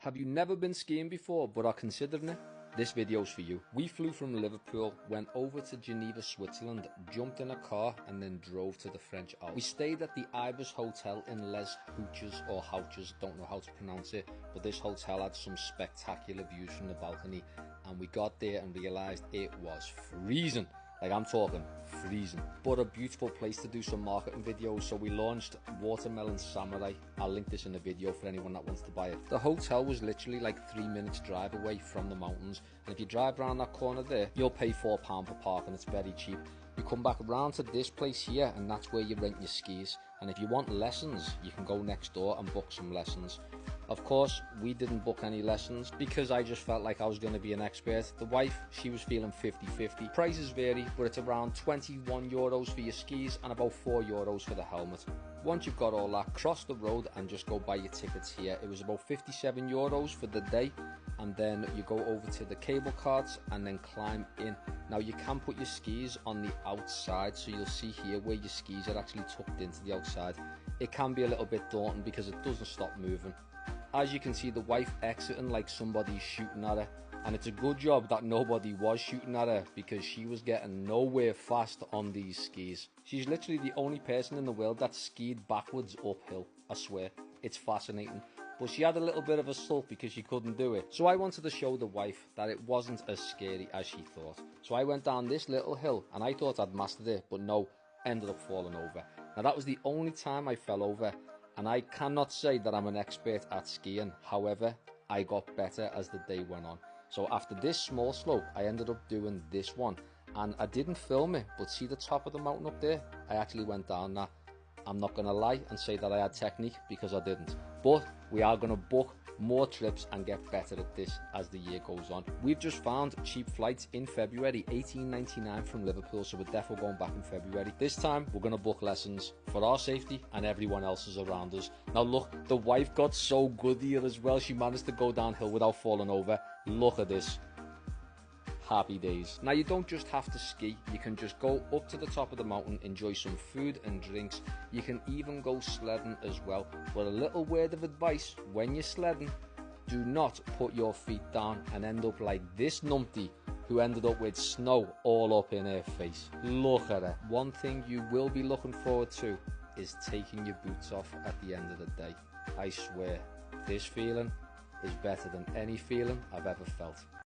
Have you never been skiing before but are considering it? This video's for you. We flew from Liverpool, went over to Geneva, Switzerland, jumped in a car and then drove to the French Alps. We stayed at the Ibis Hotel in Les Houches or Houches, don't know how to pronounce it, but this hotel had some spectacular views from the balcony, and we got there and realised it was freezing. Like, I'm talking freezing. But a beautiful place to do some marketing videos, so we launched Watermelon Samurai. I'll link this in the video for anyone that wants to buy it. The hotel was literally like 3 minutes drive away from the mountains, and if you drive around that corner there, you'll pay £4 per park, and it's very cheap. You come back around to this place here, and that's where you rent your skis. And if you want lessons, you can go next door and book some lessons. Of course, we didn't book any lessons because I just felt like I was going to be an expert. The wife, she was feeling 50-50. Prices vary, but it's around €21 for your skis and about €4 for the helmet. Once you've got all that, cross the road and just go buy your tickets here. It was about €57 for the day, and then you go over to the cable carts and then climb in. Now, you can put your skis on the outside, so you'll see here where your skis are actually tucked into the outside. It can be a little bit daunting because it doesn't stop moving. As you can see, the wife exiting like somebody's shooting at her, and it's a good job that nobody was shooting at her because she was getting nowhere fast on these skis. She's literally the only person in the world that skied backwards uphill, I swear. It's fascinating. But she had a little bit of a sulk because she couldn't do it. So I wanted to show the wife that it wasn't as scary as she thought. So I went down this little hill and I thought I'd mastered it, but no, ended up falling over. Now, that was the only time I fell over, and I cannot say that I'm an expert at skiing. However, I got better as the day went on. So after this small slope, I ended up doing this one, and I didn't film it, but see the top of the mountain up there? I actually went down that. I'm not going to lie and say that I had technique, because I didn't. But we are going to book more trips and get better at this as the year goes on. We've just found cheap flights in February, $18.99 from Liverpool, so we're definitely going back in February. This time we're going to book lessons for our safety and everyone else's around us. Now look, the wife got so good here as well. She managed to go downhill without falling over. Look at this. Happy days. Now, you don't just have to ski, you can just go up to the top of the mountain, enjoy some food and drinks. You can even go sledding as well. But a little word of advice: when you're sledding, do not put your feet down and end up like this numpty who ended up with snow all up in her face. Look at her. One thing you will be looking forward to is taking your boots off at the end of the day. I swear, this feeling is better than any feeling I've ever felt.